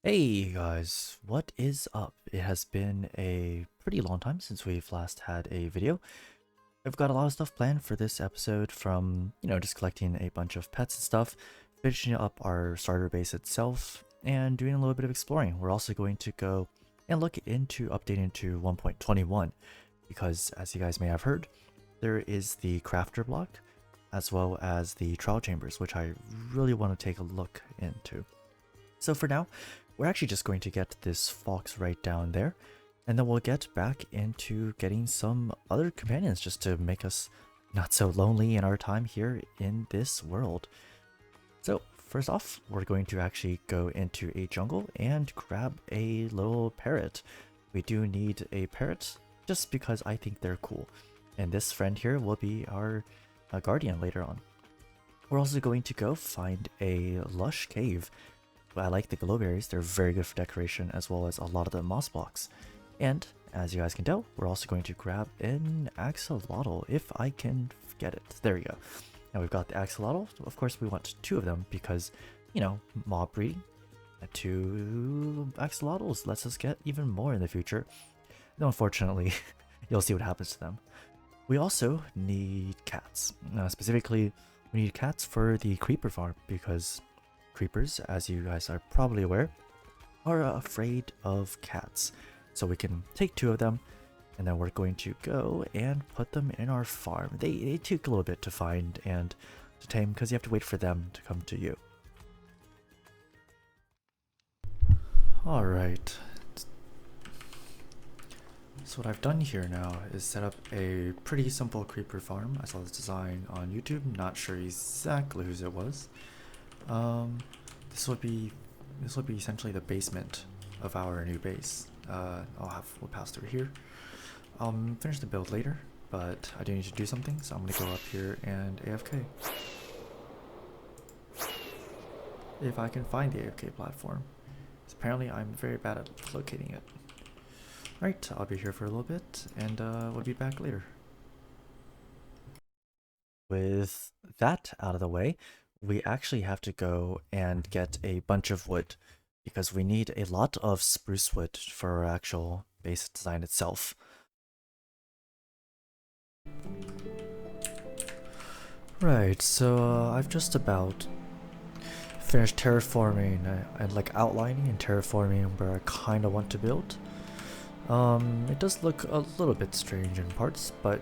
Hey guys, what is up? It has been a pretty long time since we've last had a video. I've got a lot of stuff planned for this episode from, just collecting a bunch of pets and stuff, finishing up our starter base itself, and doing a little bit of exploring. We're also going to go and look into updating to 1.21 because, as you guys may have heard, there is the crafter block as well as the trial chambers, which I really want to take a look into. So for now, we're actually just going to get this fox right down there, and then we'll get back into getting some other companions just to make us not so lonely in our time here in this world. So first off, we're going to actually go into a jungle and grab a little parrot. We do need a parrot just because I think they're cool. And this friend here will be our guardian later on. We're also going to go find a lush cave. I like the glowberries, they're very good for decoration as well as a lot of the moss blocks. And as you guys can tell, we're also going to grab an axolotl if I can get it. There we go. Now we've got the axolotl. Of course we want two of them because, mob breeding. 2 axolotls lets us get even more in the future. Though unfortunately, you'll see what happens to them. We also need cats. Specifically, we need cats for the creeper farm because creepers, as you guys are probably aware, are afraid of cats. So we can take 2 of them, and then we're going to go and put them in our farm. They take a little bit to find and to tame because you have to wait for them to come to you. Alright. So what I've done here now is set up a pretty simple creeper farm. I saw this design on YouTube, not sure exactly whose it was. This would be essentially the basement of our new base. We'll pass through here. I'll finish the build later, but I do need to do something, so I'm gonna go up here and AFK. If I can find the AFK platform. Apparently I'm very bad at locating it. Alright, I'll be here for a little bit, and we'll be back later. With that out of the way, we actually have to go and get a bunch of wood because we need a lot of spruce wood for our actual base design itself. Right, so I've just about finished terraforming and like outlining and terraforming where I kind of want to build. It does look a little bit strange in parts, but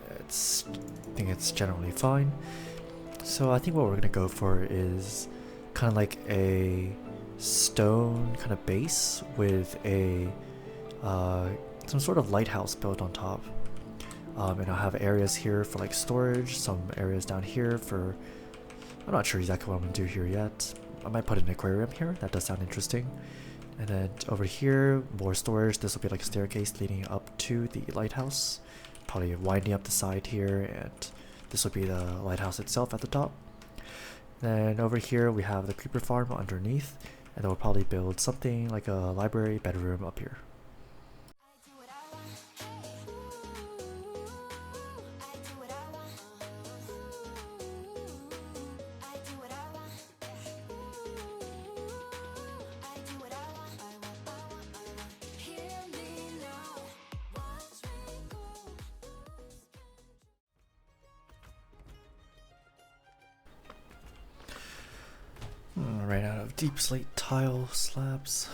I think it's generally fine. So I think what we're gonna go for is kind of like a stone kind of base with a some sort of lighthouse built on top. And I'll have areas here for like storage, some areas down here for, I'm not sure exactly what I'm gonna do here yet. I might put an aquarium here, that does sound interesting. And then over here, more storage. This will be like a staircase leading up to the lighthouse. Probably winding up the side here, and this will be the lighthouse itself at the top. Then over here we have the creeper farm underneath, and then we'll probably build something like a library bedroom up here. Right out of deep slate tile slabs.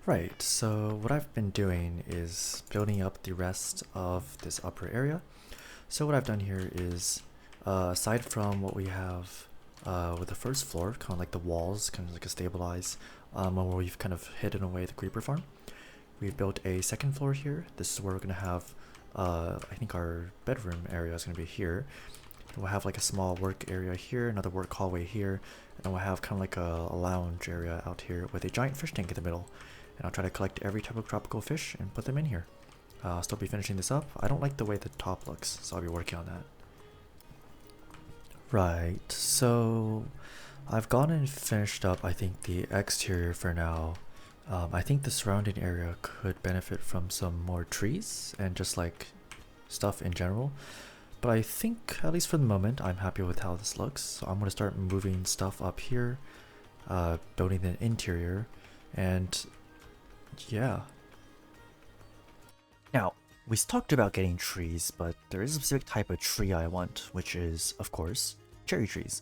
Right, so what I've been doing is building up the rest of this upper area. So what I've done here is, aside from what we have with the first floor, kind of like the walls, kind of like a stabilize, where we've kind of hidden away the creeper farm, we've built a second floor here. This is where we're going to have, I think our bedroom area is going to be here. We'll have like a small work area here, another work hallway here, and we'll have kind of like a lounge area out here with a giant fish tank in the middle. And I'll try to collect every type of tropical fish and put them in here. I'll still be finishing this up. I don't like the way the top looks, so I'll be working on that. Right, so I've gone and finished up, I think, the exterior for now. I think the surrounding area could benefit from some more trees and just like stuff in general. But I think, at least for the moment, I'm happy with how this looks. So I'm going to start moving stuff up here building the interior, and yeah. Now, we talked about getting trees, but there is a specific type of tree I want, which is, of course, cherry trees.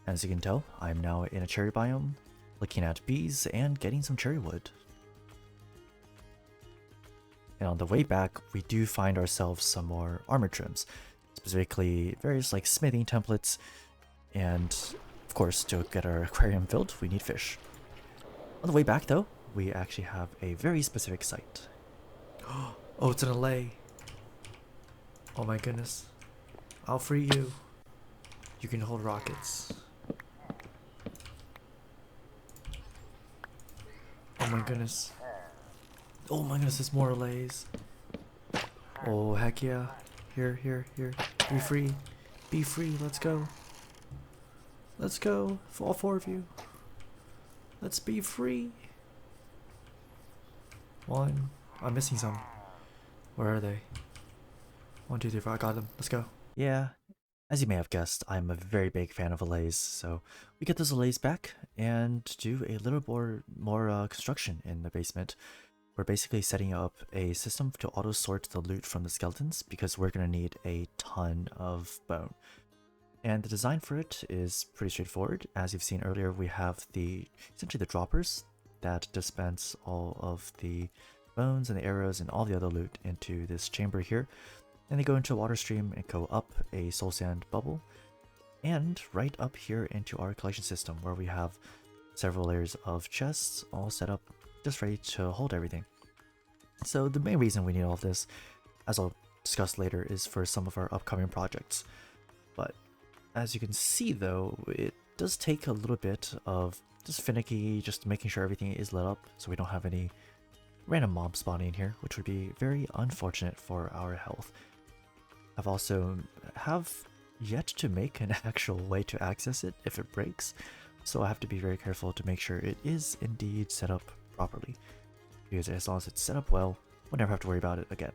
As you can tell, I'm now in a cherry biome, looking at bees and getting some cherry wood. And on the way back, we do find ourselves some more armor trims, specifically various like smithing templates, and of course, to get our aquarium filled, we need fish. On the way back though, we actually have a very specific site. Oh, it's an allay. Oh my goodness. I'll free you. You can hold rockets. Oh my goodness. Oh my goodness, there's more allays. Oh, heck yeah. Here, here, here. Be free. Be free, let's go. Let's go, all four of you. Let's be free. One. I'm missing some. Where are they? 1, 2, 3, 4. I got them. Let's go. Yeah, as you may have guessed, I'm a very big fan of allays, so we get those allays back and do a little more construction in the basement. We're basically setting up a system to auto-sort the loot from the skeletons because we're going to need a ton of bone. And the design for it is pretty straightforward. As you've seen earlier, we have essentially the droppers that dispense all of the bones and the arrows and all the other loot into this chamber here. And they go into a water stream and go up a soul sand bubble and right up here into our collection system where we have several layers of chests all set up just ready to hold everything. So the main reason we need all of this, as I'll discuss later, is for some of our upcoming projects. But as you can see though, it does take a little bit of just finicky, just making sure everything is lit up so we don't have any random mobs spawning in here, which would be very unfortunate for our health. I've also yet to make an actual way to access it if it breaks, so I have to be very careful to make sure it is indeed set up properly, because as long as it's set up well, we'll never have to worry about it again.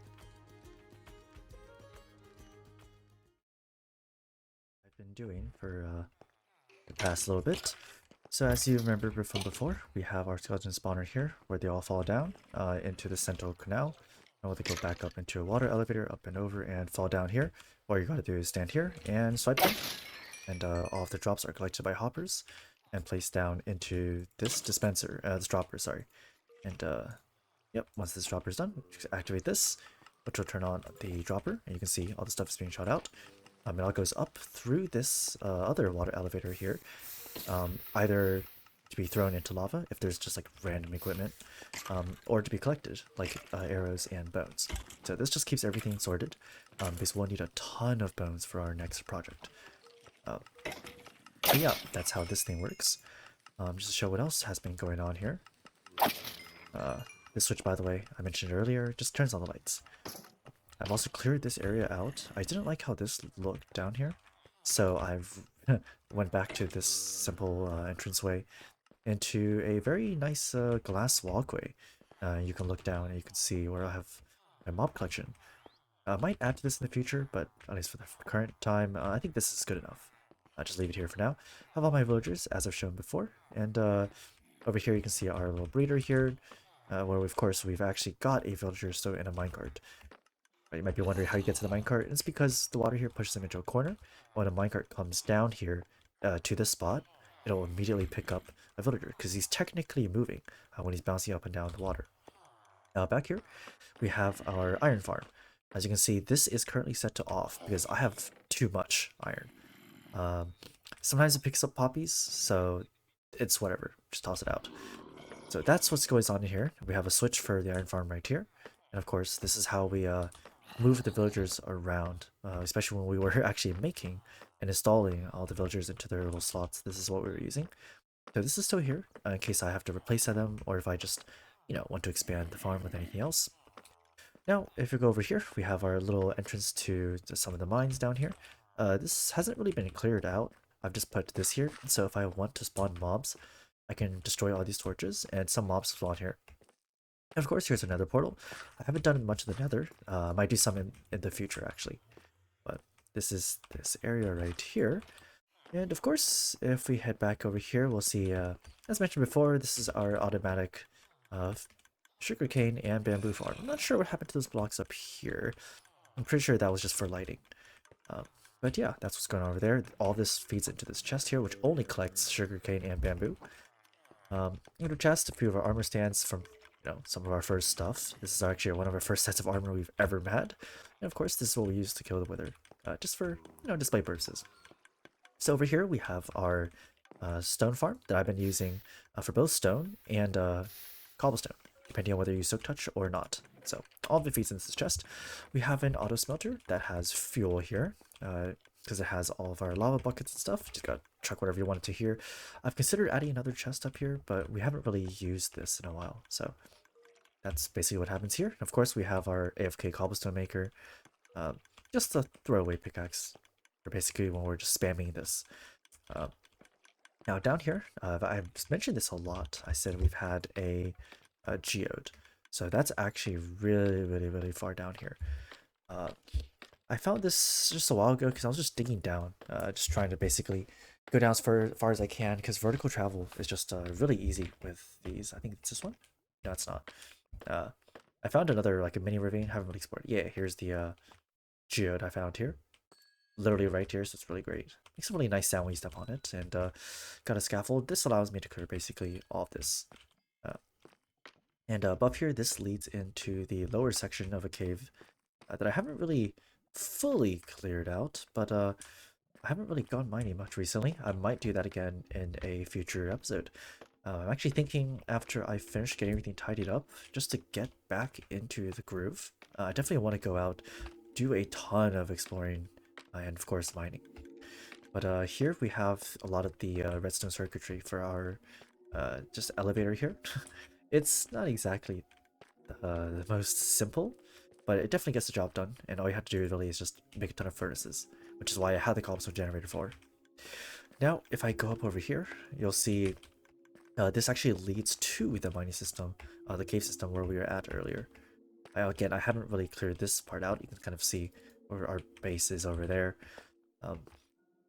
I've been doing for the past little bit. So as you remember from before, we have our skeleton spawner here, where they all fall down into the central canal. And they go back up into a water elevator, up and over, and fall down here. All you gotta do is stand here and swipe them. And all of the drops are collected by hoppers and placed down into this dispenser, this dropper, sorry. And yep, once this dropper is done, activate this, which will turn on the dropper, and you can see all the stuff is being shot out. It all goes up through this other water elevator here. Either to be thrown into lava if there's just like random equipment, or to be collected like arrows and bones. So this just keeps everything sorted, because we'll need a ton of bones for our next project. But yeah, that's how this thing works. Just to show what else has been going on here. This switch, by the way, I mentioned earlier, just turns on the lights. I've also cleared this area out. I didn't like how this looked down here, so I've went back to this simple entranceway into a very nice glass walkway. You can look down and you can see where I have my mob collection. I might add to this in the future, but at least for the current time, I think this is good enough. I'll just leave it here for now. I have all my villagers, as I've shown before, and over here you can see our little breeder here, where of course we've actually got a villager still in a minecart. You might be wondering how you get to the minecart. It's because the water here pushes them into a corner. When a minecart comes down here to this spot, it'll immediately pick up a villager because he's technically moving when he's bouncing up and down the water. Now back here, we have our iron farm. As you can see, this is currently set to off because I have too much iron. Sometimes it picks up poppies, so it's whatever. Just toss it out. So that's what's going on in here. We have a switch for the iron farm right here. And of course, this is how we move the villagers around, especially when we were actually making and installing all the villagers into their little slots. This is what we were using. So this is still here in case I have to replace them, or if I just, want to expand the farm with anything else. Now, if you go over here, we have our little entrance to some of the mines down here. This hasn't really been cleared out. I've just put this here, so if I want to spawn mobs, I can destroy all these torches, and some mobs spawn here. And of course, here's another portal. I haven't done much of the nether. I might do some in the future, actually. But this is this area right here. And of course, if we head back over here, we'll see as mentioned before, this is our automatic sugarcane and bamboo farm. I'm not sure what happened to those blocks up here. I'm pretty sure that was just for lighting. Um, but yeah, that's what's going on over there. All this feeds into this chest here, which only collects sugarcane and bamboo. In the chest, a few of our armor stands from, some of our first stuff. This is actually one of our first sets of armor we've ever had. And of course, this is what we use to kill the wither, just for, display purposes. So over here, we have our stone farm that I've been using for both stone and cobblestone, depending on whether you use silk touch or not. So all of it feeds into this chest. We have an auto smelter that has fuel here, because it has all of our lava buckets and stuff. Just gotta chuck whatever you want it to here. I've considered adding another chest up here, but we haven't really used this in a while. So that's basically what happens here. Of course, we have our AFK cobblestone maker, just a throwaway pickaxe, or basically when we're just spamming this. Now down here, I've mentioned this a lot. I said we've had a geode. So that's actually really, really, really far down here. I found this just a while ago because I was just digging down, just trying to basically go down as far as I can, because vertical travel is just really easy with these. I think it's this one. No, it's not. I found another, like a mini ravine. Haven't really explored. Yeah, here's the geode I found here. Literally right here, so it's really great. Makes a really nice sound when you step on it. And got a scaffold. This allows me to clear basically all of this. And above here, this leads into the lower section of a cave that I haven't really fully cleared out, but I haven't really gone mining much recently. I might do that again in a future episode. I'm actually thinking after I finish getting everything tidied up, just to get back into the groove. I definitely want to go out, do a ton of exploring, and of course mining. But here we have a lot of the redstone circuitry for our just elevator here. It's not exactly the most simple, but it definitely gets the job done, and all you have to do really is just make a ton of furnaces, which is why I had the cobblestone generator for. Now, if I go up over here, you'll see this actually leads to the mining system, the cave system where we were at earlier. Again, I haven't really cleared this part out. You can kind of see where our base is over there.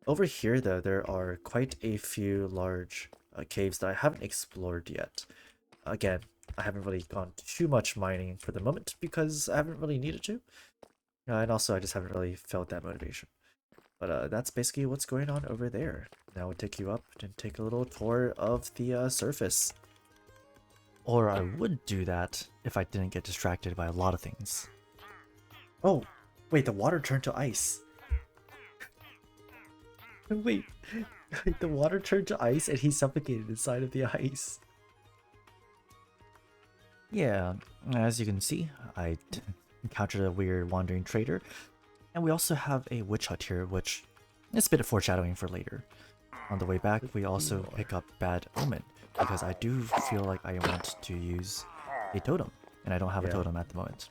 Over here, though, there are quite a few large caves that I haven't explored yet. Again, I haven't really gone too much mining for the moment because I haven't really needed to. And also, I just haven't really felt that motivation. But that's basically what's going on over there. Now we'll take you up and take a little tour of the surface. Or I would do that if I didn't get distracted by a lot of things. Oh, wait, the water turned to ice. Wait, the water turned to ice and he suffocated inside of the ice. Yeah, as you can see, I encountered a weird wandering trader. And we also have a witch hut here, which is a bit of foreshadowing for later. On the way back, we also pick up Bad Omen, because I do feel like I want to use a totem, and I don't have a totem at the moment.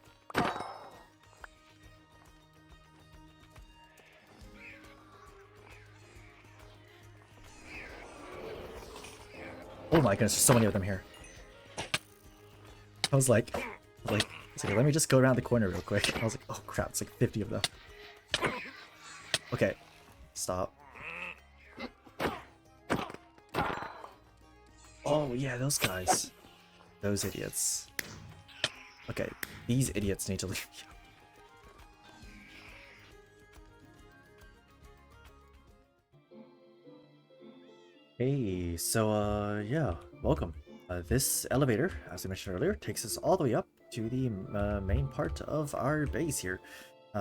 Oh my goodness, there's so many of them here. I was like, let me just go around the corner real quick. I was like, oh crap, it's like 50 of them. Okay, stop. Oh yeah, those guys. Those idiots. Okay, these idiots need to leave. Hey, so yeah, welcome. This elevator, as I mentioned earlier, takes us all the way up to the main part of our base here.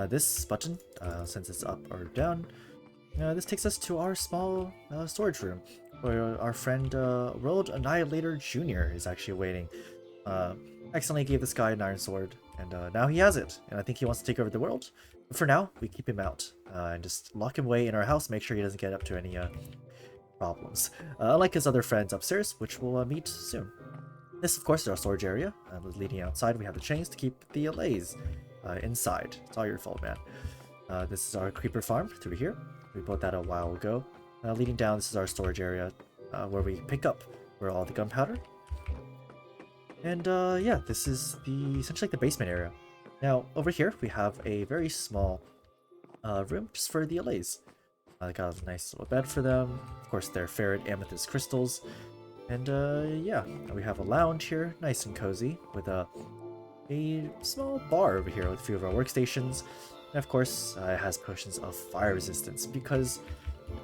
This button, since it's up or down, this takes us to our small storage room, where our friend World Annihilator Jr. is actually waiting. Accidentally gave this guy an iron sword, and now he has it, and I think he wants to take over the world. But for now, we keep him out, and just lock him away in our house, make sure he doesn't get up to any problems. Unlike his other friends upstairs, which we'll meet soon. This, of course, is our storage area. Leading outside, we have the chains to keep the allays inside. It's all your fault, man. This is our creeper farm through here. We built that a while ago. Leading down, this is our storage area where we pick up all the gunpowder. And yeah, this is essentially like the basement area. Now, over here, we have a very small room just for the allays. I got a nice little bed for them. Of course, they're ferret amethyst crystals. And yeah, we have a lounge here, nice and cozy, with a small bar over here with a few of our workstations. And of course, it has potions of fire resistance because,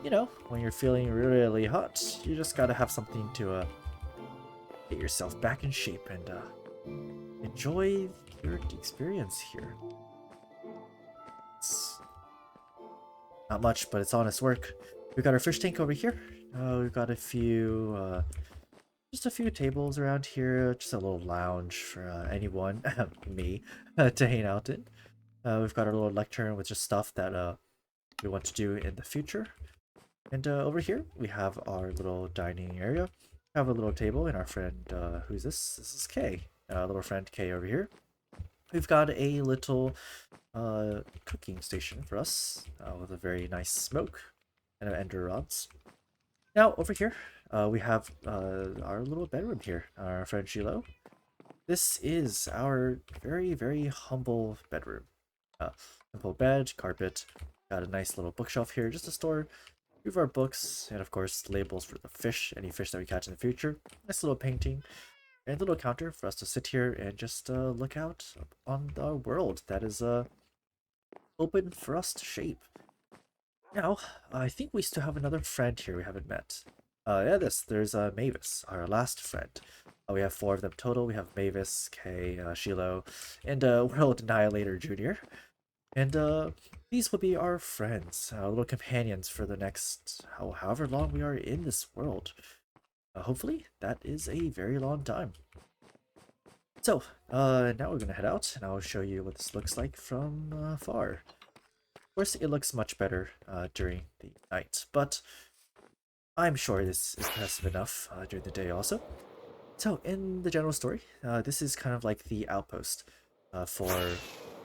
you know, when you're feeling really hot, you just gotta have something to get yourself back in shape and enjoy your experience here. It's not much, but it's honest work. We've got our fish tank over here. We've got a few, just a few tables around here, just a little lounge for anyone, me, to hang out in. We've got our little lectern with just stuff that we want to do in the future. And over here, we have our little dining area. We have a little table, and our friend, who's this? This is Kay. Little friend Kay over here. We've got a little cooking station for us with a very nice smoke and ender rods. Now, over here, we have our little bedroom here, our friend Shiloh. This is our very humble bedroom. Simple bed, carpet, got a nice little bookshelf here just to store a few of our books, and of course labels for the fish, any fish that we catch in the future. Nice little painting, and a little counter for us to sit here and just look out on the world that is open for us to shape. Now, I think we still have another friend here we haven't met. Yeah, there's Mavis, our last friend. We have 4 of them total. We have Mavis, Kay, Shiloh, and World Annihilator Jr. And these will be our friends, little companions for the next however long we are in this world. Hopefully, that is a very long time. So, now we're gonna head out, and I'll show you what this looks like from far. Of course, it looks much better during the night, but I'm sure this is impressive enough during the day also. So, in the general story, this is kind of like the outpost for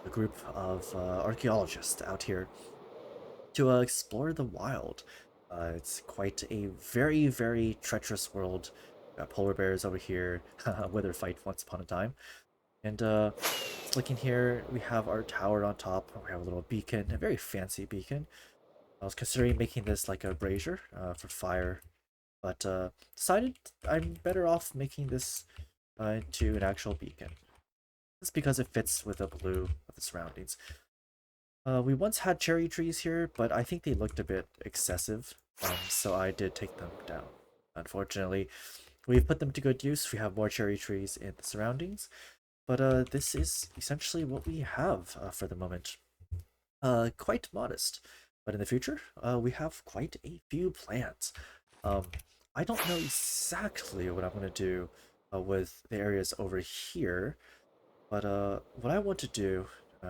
a group of archaeologists out here to explore the wild. It's quite a very treacherous world. Got polar bears over here, wither fight once upon a time. And looking here, we have our tower on top. We have a little beacon, a very fancy beacon. I was considering making this like a brazier for fire, but decided I'm better off making this into an actual beacon. It's because it fits with the blue of the surroundings. We once had cherry trees here, but I think they looked a bit excessive, so I did take them down. Unfortunately, we've put them to good use. We have more cherry trees in the surroundings, but this is essentially what we have for the moment. Quite modest, but in the future, we have quite a few plans. I don't know exactly what I'm going to do with the areas over here, but what I want to do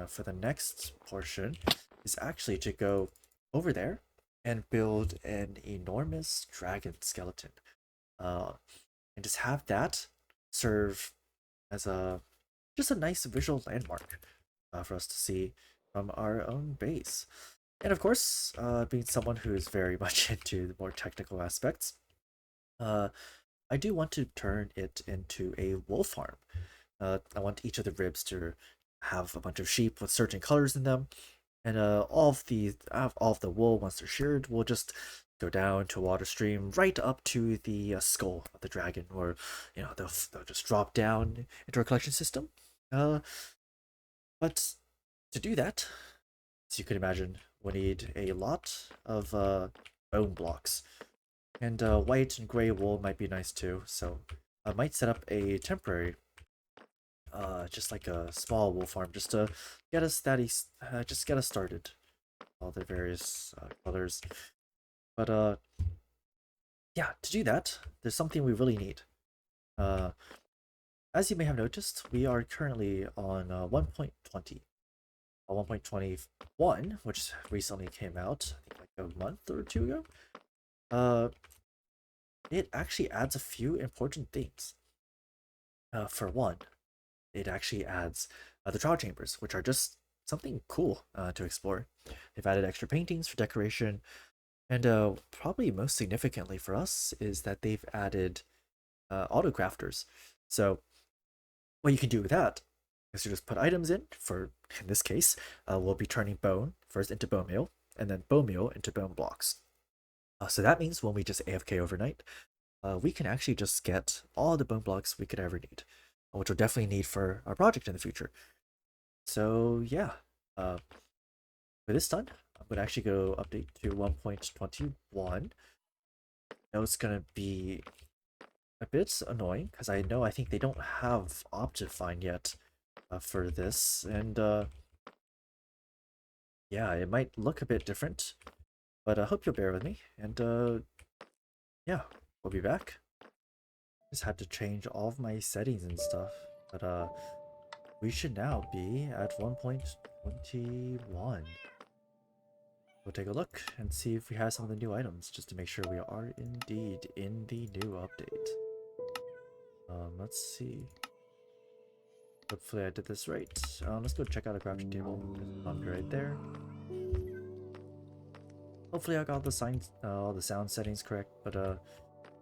for the next portion is actually to go over there and build an enormous dragon skeleton. Uh, and just have that serve as just a nice visual landmark for us to see from our own base. And of course, being someone who is very much into the more technical aspects, I do want to turn it into a wool farm. I want each of the ribs to have a bunch of sheep with certain colors in them, and all of the wool, once they're sheared, will just go down to a water stream right up to the skull of the dragon, or they'll just drop down into our collection system. But to do that, as you can imagine, we need a lot of bone blocks, and white and gray wool might be nice too. So I might set up a temporary just like a small wool farm, just to get us just get us started. All the various colors, but yeah, to do that, there's something we really need. Uh, as you may have noticed, we are currently on 1.20, 1.21, which recently came out, I think like a month or 2 ago. It actually adds a few important things. For one, it actually adds the trial chambers, which are just something cool to explore. They've added extra paintings for decoration, and probably most significantly for us is that they've added auto crafters. So what you can do with that is you just put items in. In this case, we'll be turning bone first into bone meal, and then bone meal into bone blocks. So that means when we just AFK overnight, we can actually just get all the bone blocks we could ever need, which we'll definitely need for our project in the future. So yeah, for this done, I'm gonna actually go update to 1.21. I know it's gonna be a bit annoying because I think they don't have Optifine yet for this, and yeah, it might look a bit different, but I hope you'll bear with me, and yeah, we'll be back. Just had to change all of my settings and stuff, but we should now be at 1.21. We'll take a look and see if we have some of the new items, just to make sure we are indeed in the new update. Let's see. Hopefully I did this right. Let's go check out a crafting table. I'll be right there. Hopefully I got the all the sound settings correct, but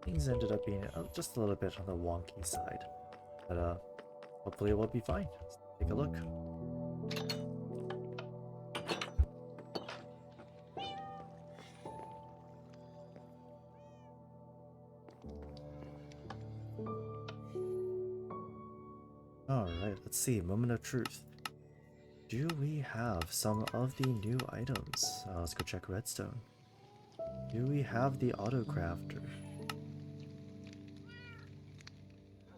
things ended up being just a little bit on the wonky side. But hopefully it will be fine. Let's take a look. Alright, let's see. Moment of truth. Do we have some of the new items? Let's go check redstone. Do we have the auto crafter?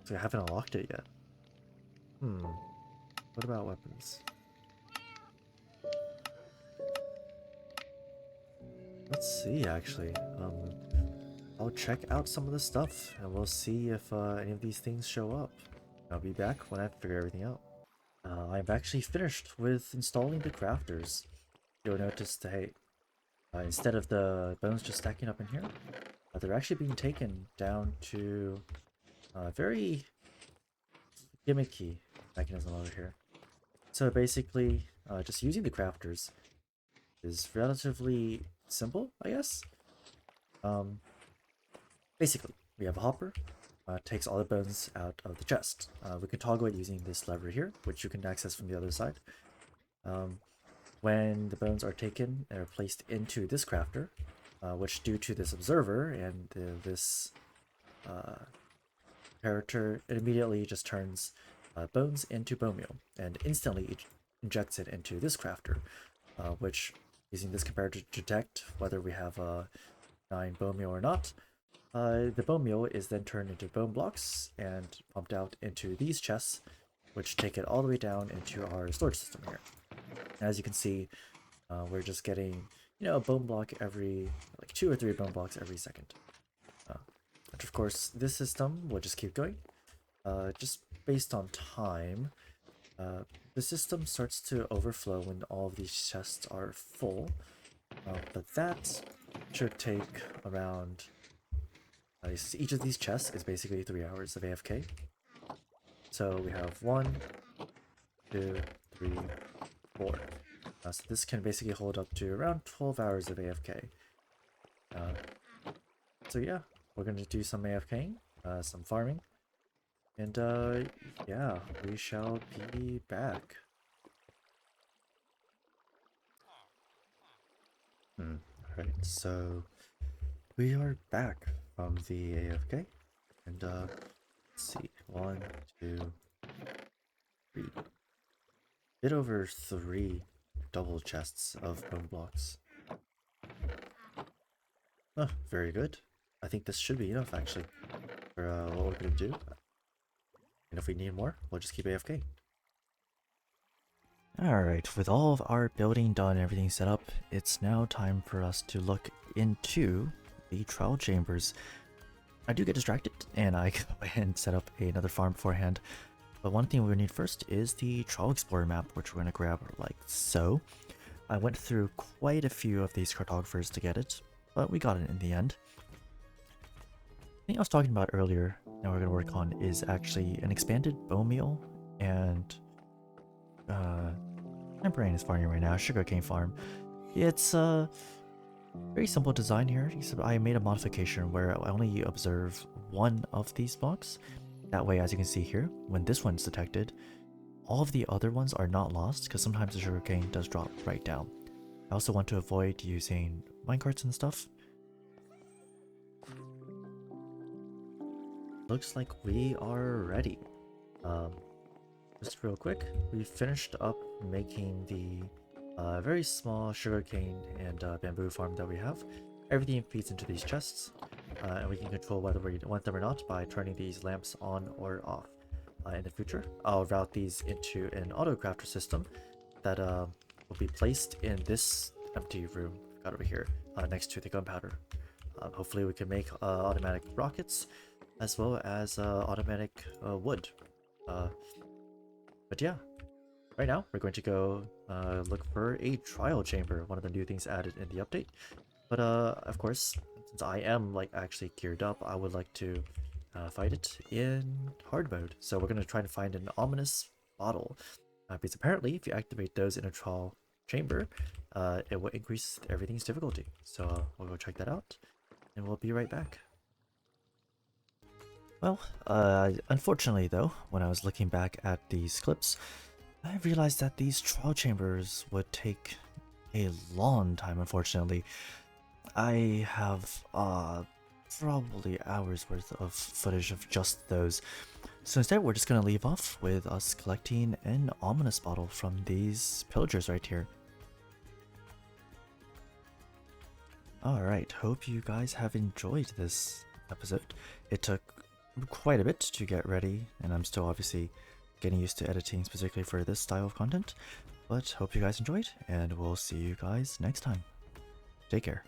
So I haven't unlocked it yet. What about weapons? Let's see, actually. I'll check out some of the stuff, and we'll see if any of these things show up. I'll be back when I figure everything out. I've actually finished with installing the crafters. You'll notice that, hey, instead of the bones just stacking up in here, they're actually being taken down to a very gimmicky mechanism over here. So basically, just using the crafters is relatively simple, I guess. Basically, we have a hopper, takes all the bones out of the chest. We can toggle it using this lever here, which you can access from the other side. When the bones are taken, they're placed into this crafter, which due to this observer and this character, it immediately just turns bones into bone meal and instantly injects it into this crafter, which using this comparator to detect whether we have a 9 bone meal or not. The bone meal is then turned into bone blocks and pumped out into these chests, which take it all the way down into our storage system here. As you can see, we're just getting, a bone block every, like 2 or 3 bone blocks every second. Which of course, this system will just keep going. Just based on time, the system starts to overflow when all of these chests are full. But that should take around... each of these chests is basically 3 hours of AFK. So we have 1, 2, 3, 4. So this can basically hold up to around 12 hours of AFK. So yeah, we're going to do some AFKing, some farming, and yeah, we shall be back. Alright, so we are back from the AFK, and let's see, 1, 2, 3, bit over 3 double chests of bone blocks. Oh, very good. I think this should be enough actually for what we're gonna do. And if we need more, we'll just keep AFK. Alright, with all of our building done and everything set up, it's now time for us to look into the trial chambers. I do get distracted and I go ahead and set up another farm beforehand. But one thing we need first is the Trial Explorer map, which we're going to grab like so. I went through quite a few of these cartographers to get it, but we got it in the end. The thing I was talking about earlier that we're going to work on is actually an expanded bone meal and my brain is farming right now, sugarcane farm. It's a very simple design here, except I made a modification where I only observe one of these blocks. That way, as you can see here, when this one's detected, all of the other ones are not lost, because sometimes the sugarcane does drop right down. I also want to avoid using minecarts and stuff. looks like we are ready. Um, just real quick, we finished up making the very small sugarcane and bamboo farm that we have. Everything feeds into these chests, and we can control whether we want them or not by turning these lamps on or off. In the future, I'll route these into an auto crafter system that will be placed in this empty room we've got over here next to the gunpowder. Hopefully we can make automatic rockets as well as automatic wood. But yeah, right now we're going to go look for a trial chamber, one of the new things added in the update. But of course, since I am like actually geared up, I would like to fight it in hard mode. So we're going to try to find an ominous bottle. Because apparently if you activate those in a trial chamber, it will increase everything's difficulty. So we'll go check that out, and we'll be right back. Well, unfortunately though, when I was looking back at these clips, I realized that these trial chambers would take a long time, unfortunately. I have probably hours worth of footage of just those. So instead we're just gonna leave off with us collecting an ominous bottle from these pillagers right here. Alright, hope you guys have enjoyed this episode. It took quite a bit to get ready, and I'm still obviously getting used to editing specifically for this style of content, but hope you guys enjoyed, and we'll see you guys next time. Take care.